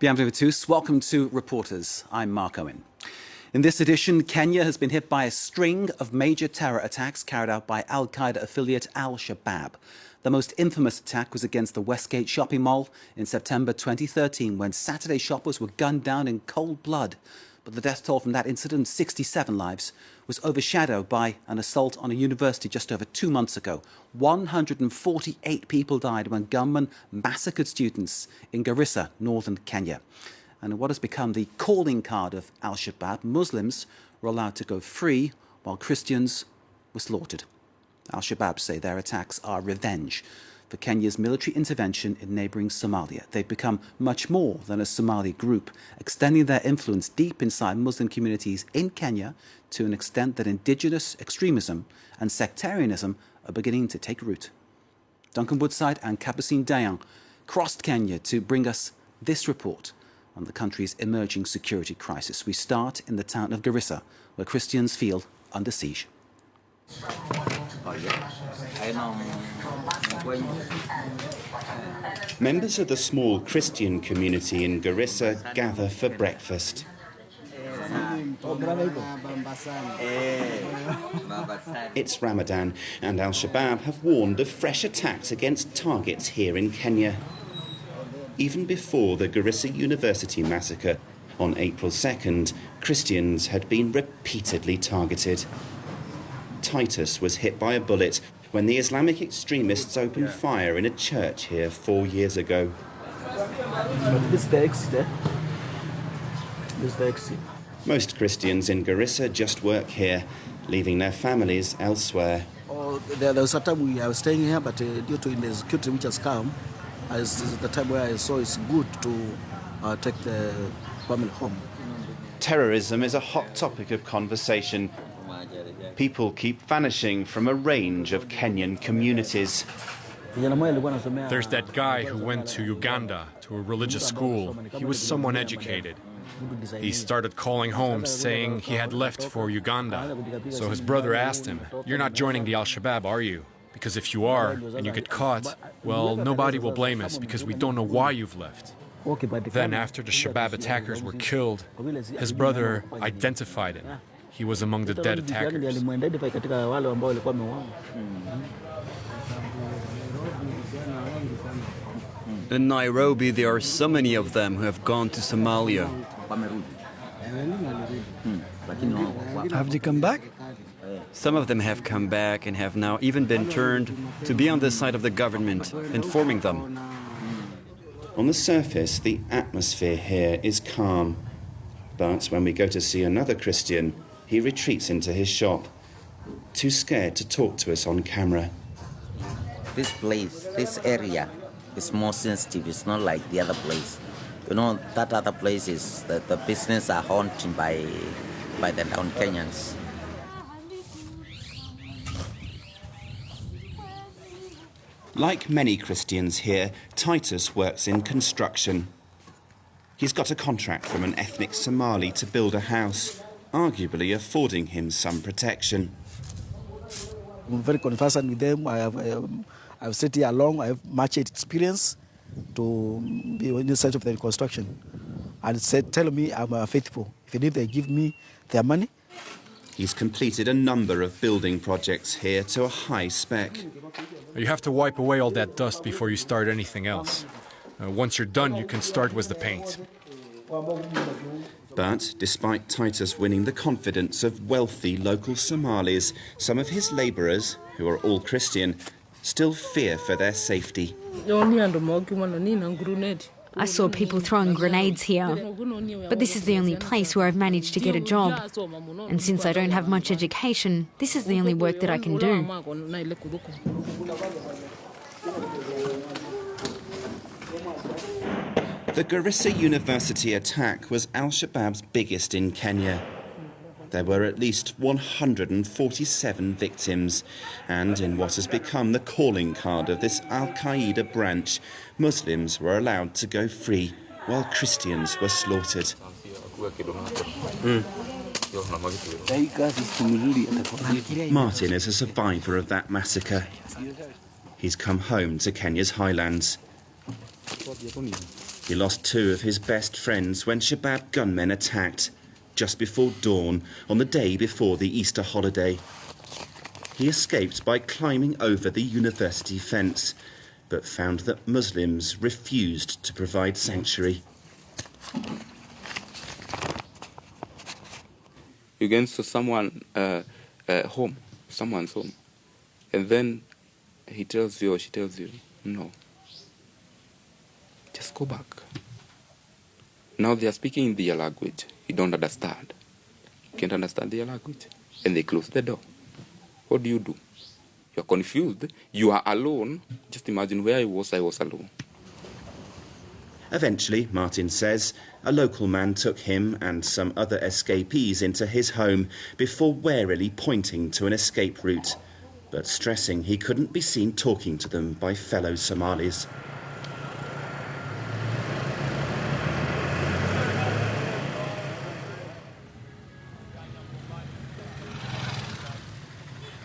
Bienvenue à tous. Welcome to Reporters. I'm Mark Owen. In this edition, Kenya has been hit by a string of major terror attacks carried out by Al-Qaeda affiliate Al-Shabaab. The most infamous attack was against the Westgate shopping mall in September 2013 when Saturday shoppers were gunned down in cold blood. But the death toll from that incident, 67 lives, was overshadowed by an assault on a university just over 2 months ago. 148 people died when gunmen massacred students in Garissa, northern Kenya. And in what has become the calling card of Al-Shabaab, Muslims were allowed to go free while Christians were slaughtered. Al-Shabaab say their attacks are revenge for Kenya's military intervention in neighbouring Somalia. They've become much more than a Somali group, extending their influence deep inside Muslim communities in Kenya to an extent that indigenous extremism and sectarianism are beginning to take root. Duncan Woodside and Capucine Dayan crossed Kenya to bring us this report on the country's emerging security crisis. We start in the town of Garissa, where Christians feel under siege. Members of the small Christian community in Garissa gather for breakfast. It's Ramadan, and Al-Shabaab have warned of fresh attacks against targets here in Kenya. Even before the Garissa University massacre on April 2nd, Christians had been repeatedly targeted. Titus was hit by a bullet when the Islamic extremists opened fire in a church here 4 years ago. This is the exit. This is the exit. Most Christians in Garissa just work here, leaving their families elsewhere. There was a time I was staying here, but due to the security which has come, this is the time where I saw it's good to take the family home. Terrorism is a hot topic of conversation. People keep vanishing from a range of Kenyan communities. There's that guy who went to Uganda, to a religious school. He was someone educated. He started calling home saying he had left for Uganda. So his brother asked him, "You're not joining the Al-Shabaab, are you? Because if you are, and you get caught, well, nobody will blame us because we don't know why you've left." Then after the Shabaab attackers were killed, his brother identified him. He was among the dead attackers. In Nairobi, there are so many of them who have gone to Somalia. Have they come back? Some of them have come back and have now even been turned to be on the side of the government, informing them. On the surface, the atmosphere here is calm. But when we go to see another Christian, he retreats into his shop, too scared to talk to us on camera. This place, this area, is more sensitive. It's not like the other place. You know, that other place is the business are haunted by the non-Kenyans. Like many Christians here, Titus works in construction. He's got a contract from an ethnic Somali to build a house, arguably affording him some protection. I'm very conversant with them. I've sat here long. I have much experience to be in the side of the construction. And tell me I'm faithful. If they give me their money. He's completed a number of building projects here to a high spec. You have to wipe away all that dust before you start anything else. Once you're done, you can start with the paint. But despite Titus winning the confidence of wealthy local Somalis, some of his labourers, who are all Christian, still fear for their safety. I saw people throwing grenades here, but this is the only place where I've managed to get a job. And since I don't have much education, this is the only work that I can do. The Garissa University attack was Al-Shabaab's biggest in Kenya. There were at least 147 victims, and in what has become the calling card of this Al-Qaeda branch, Muslims were allowed to go free, while Christians were slaughtered. Martin is a survivor of that massacre. He's come home to Kenya's highlands. He lost 2 of his best friends when Shabab gunmen attacked just before dawn on the day before the Easter holiday. He escaped by climbing over the university fence, but found that Muslims refused to provide sanctuary. You get into someone's home, and then he tells you or she tells you, no, just go back. Now they are speaking in their language. You don't understand. You can't understand their language. And they close the door. What do? You're confused. You are alone. Just imagine where I was alone. Eventually, Martin says, a local man took him and some other escapees into his home before warily pointing to an escape route, but stressing he couldn't be seen talking to them by fellow Somalis.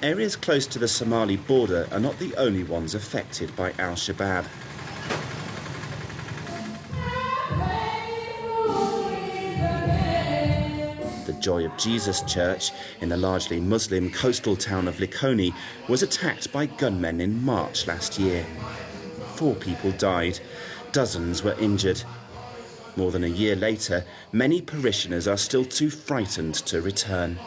Areas close to the Somali border are not the only ones affected by Al-Shabaab. The Joy of Jesus Church in the largely Muslim coastal town of Likoni was attacked by gunmen in March last year. 4 people died, dozens were injured. More than a year later, many parishioners are still too frightened to return.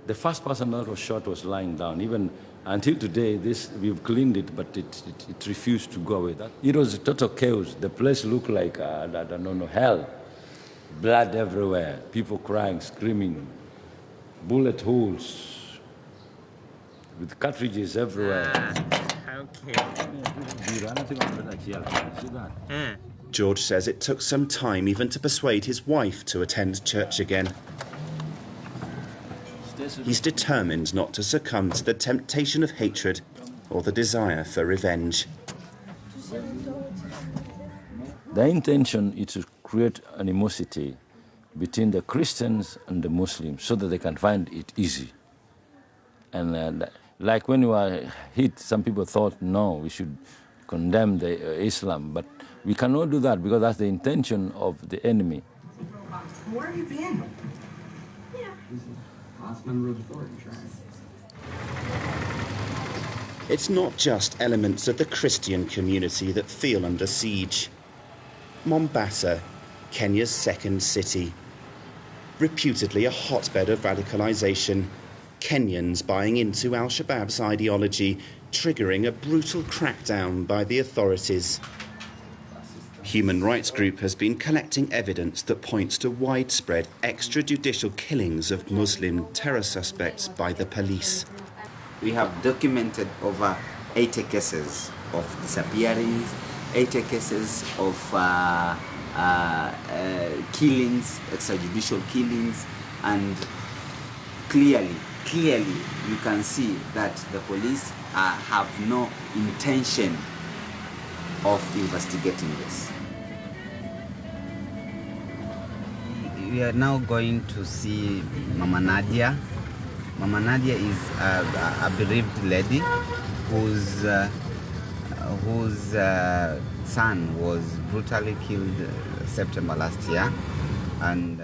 The first person that was shot was lying down. Even until today, we've cleaned it, but it refused to go away. It was a total chaos. The place looked like, I don't know, hell. Blood everywhere, people crying, screaming, bullet holes, with cartridges everywhere. George says it took some time even to persuade his wife to attend church again. He's determined not to succumb to the temptation of hatred or the desire for revenge. The intention is to create animosity between the Christians and the Muslims so that they can find it easy. And like when you are hit, some people thought, no, we should condemn the Islam, but we cannot do that because that's the intention of the enemy. Where have you been? It's not just elements of the Christian community that feel under siege. Mombasa, Kenya's second city. Reputedly a hotbed of radicalisation, Kenyans buying into Al-Shabaab's ideology, triggering a brutal crackdown by the authorities. Human rights group has been collecting evidence that points to widespread extrajudicial killings of Muslim terror suspects by the police. We have documented over 80 cases of disappearings, 80 cases of killings, extrajudicial killings, and clearly you can see that the police have no intention of investigating this. We are now going to see Mama Nadia. Mama Nadia is a bereaved lady whose son was brutally killed September last year, and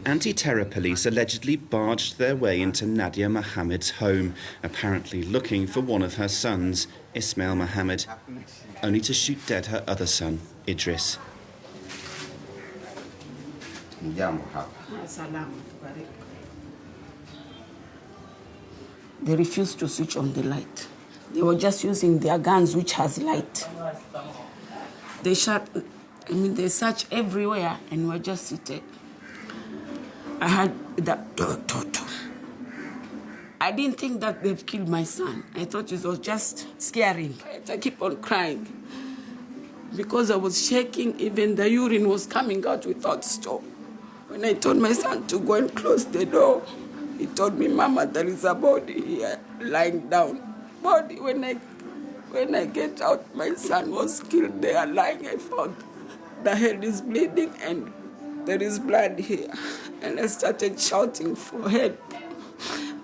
anti-terror police allegedly barged their way into Nadia Mohammed's home, apparently looking for one of her sons, Ismail Mohammed, only to shoot dead her other son, Idris. They refused to switch on the light. They were just using their guns, which has light. They they searched everywhere and were just sitting. I heard that. I didn't think that they've killed my son. I thought it was just scaring. I keep on crying because I was shaking. Even the urine was coming out without stop. When I told my son to go and close the door, he told me, Mama, there is a body here lying down. body. When I get out, my son was killed there lying. I found the head is bleeding and there is blood here. And I started shouting for help.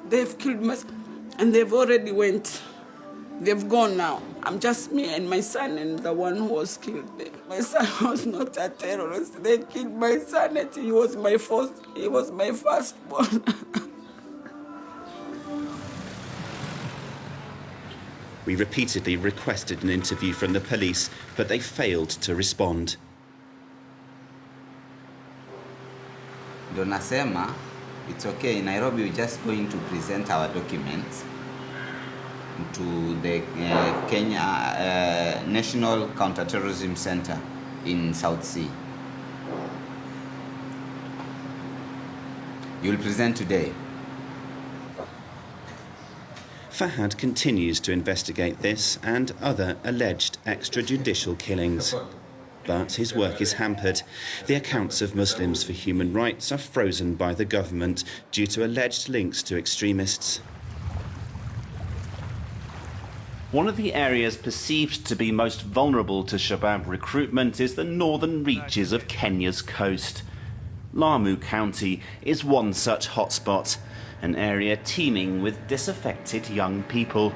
They've killed my son, and they've already went. They've gone now. I'm just me and my son and the one who was killed there. My son was not a terrorist. They killed my son and he was my firstborn. We repeatedly requested an interview from the police, but they failed to respond. Ndo nasema, it's okay, in Nairobi we're just going to present our documents to the Kenya National Counterterrorism Center in South Sea. You'll present today. Fahad continues to investigate this and other alleged extrajudicial killings. But his work is hampered. The accounts of Muslims for human rights are frozen by the government due to alleged links to extremists. One of the areas perceived to be most vulnerable to Shabab recruitment is the northern reaches of Kenya's coast. Lamu County is one such hotspot, an area teeming with disaffected young people.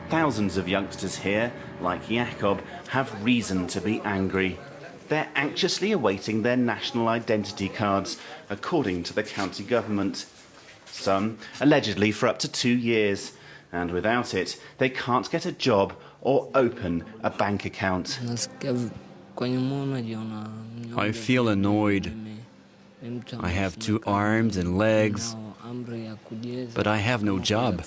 Thousands of youngsters here, like Jacob, have reason to be angry. They're anxiously awaiting their national identity cards, according to the county government. Some allegedly for up to 2 years, and without it, they can't get a job or open a bank account. I feel annoyed. I have 2 arms and legs, but I have no job.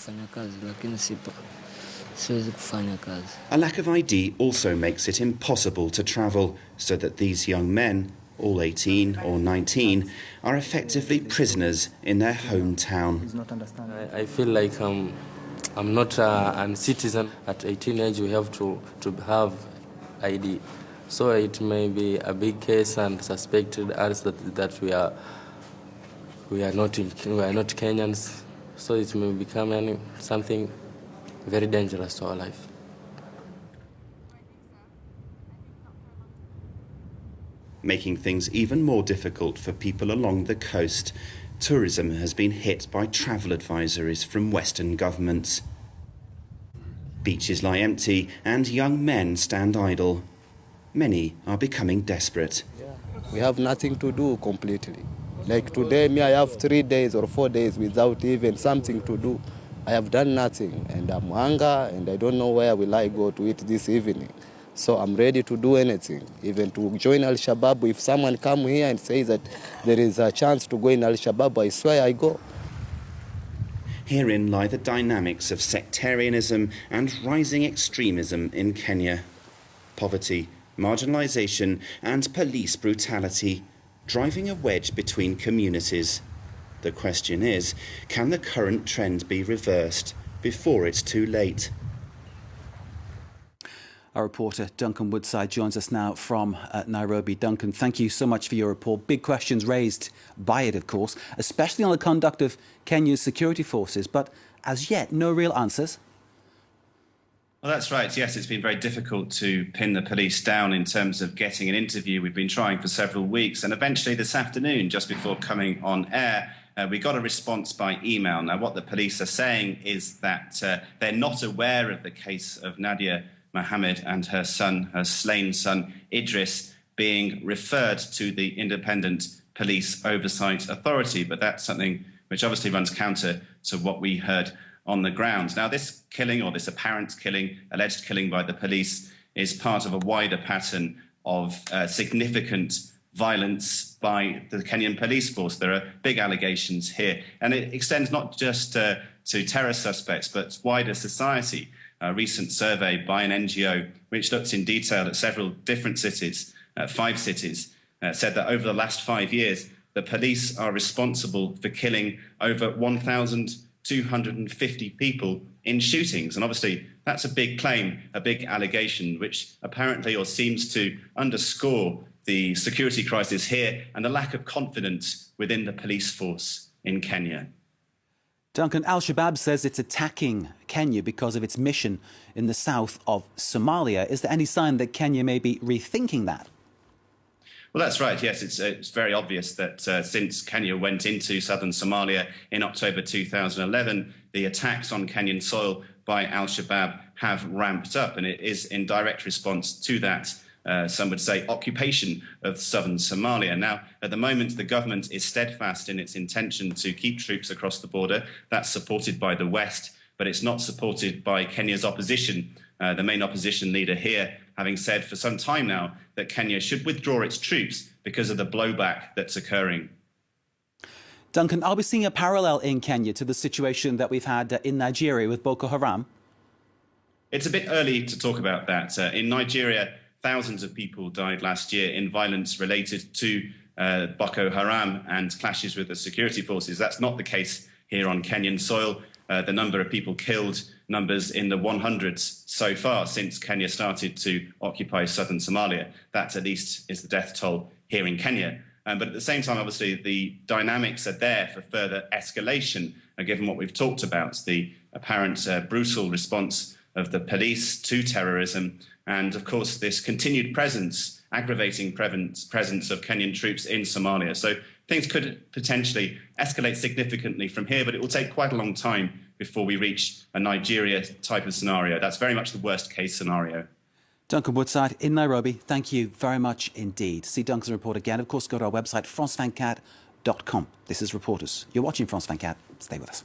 A lack of ID also makes it impossible to travel, so that these young men, all 18 or 19, are effectively prisoners in their hometown. I feel like I'm not a citizen. At 18 age, we have to have ID. So it may be a big case and suspected us that we are not Kenyans. So it may become something very dangerous to our life. Making things even more difficult for people along the coast, tourism has been hit by travel advisories from Western governments. Beaches lie empty and young men stand idle. Many are becoming desperate. We have nothing to do completely. Like today, I have 3 days or 4 days without even something to do. I have done nothing, and I'm hungry, and I don't know where will I go to eat this evening. So I'm ready to do anything, even to join Al-Shabaab. If someone come here and says that there is a chance to go in Al-Shabaab, I swear I go. Herein lie the dynamics of sectarianism and rising extremism in Kenya. Poverty, marginalisation and police brutality, driving a wedge between communities. The question is, can the current trend be reversed before it's too late? Our reporter Duncan Woodside joins us now from Nairobi. Duncan, thank you so much for your report. Big questions raised by it, of course, especially on the conduct of Kenya's security forces, but as yet, no real answers. Well, that's right. Yes, it's been very difficult to pin the police down in terms of getting an interview. We've been trying for several weeks, and eventually this afternoon, just before coming on air, we got a response by email. Now, what the police are saying is that they're not aware of the case of Nadia Mohammed and her son, her slain son, Idris, being referred to the Independent Police Oversight Authority. But that's something which obviously runs counter to what we heard on the ground. Now, this killing, or this apparent killing, alleged killing by the police, is part of a wider pattern of significant violence by the Kenyan police force. There are big allegations here, and it extends not just to terror suspects, but wider society. A recent survey by an NGO, which looked in detail at several different cities, 5 cities, said that over the last 5 years, the police are responsible for killing over 1,250 people in shootings. And obviously, that's a big claim, a big allegation, which apparently or seems to underscore the security crisis here and the lack of confidence within the police force in Kenya. Duncan, al-Shabaab says it's attacking Kenya because of its mission in the south of Somalia. Is there any sign that Kenya may be rethinking that? Well, that's right. Yes, it's very obvious that since Kenya went into southern Somalia in October 2011, the attacks on Kenyan soil by al-Shabaab have ramped up, and it is in direct response to that, some would say, occupation of southern Somalia. Now, at the moment, the government is steadfast in its intention to keep troops across the border. That's supported by the West, but it's not supported by Kenya's opposition. The main opposition leader here having said for some time now that Kenya should withdraw its troops because of the blowback that's occurring. Duncan, are we seeing a parallel in Kenya to the situation that we've had in Nigeria with Boko Haram? It's a bit early to talk about that. In Nigeria, thousands of people died last year in violence related to Boko Haram and clashes with the security forces. That's not the case here on Kenyan soil. The number of people killed, numbers in the 100s so far since Kenya started to occupy southern Somalia. That, at least, is the death toll here in Kenya. But at the same time, obviously, the dynamics are there for further escalation, given what we've talked about, the apparent brutal response of the police to terrorism, and, of course, this continued presence, aggravating presence of Kenyan troops in Somalia. So things could potentially escalate significantly from here, but it will take quite a long time before we reach a Nigeria type of scenario. That's very much the worst case scenario. Duncan Woodside in Nairobi, thank you very much indeed. To see Duncan's report again, of course, go to our website, francevincat.com. This is Reporters. You're watching France 24. Stay with us.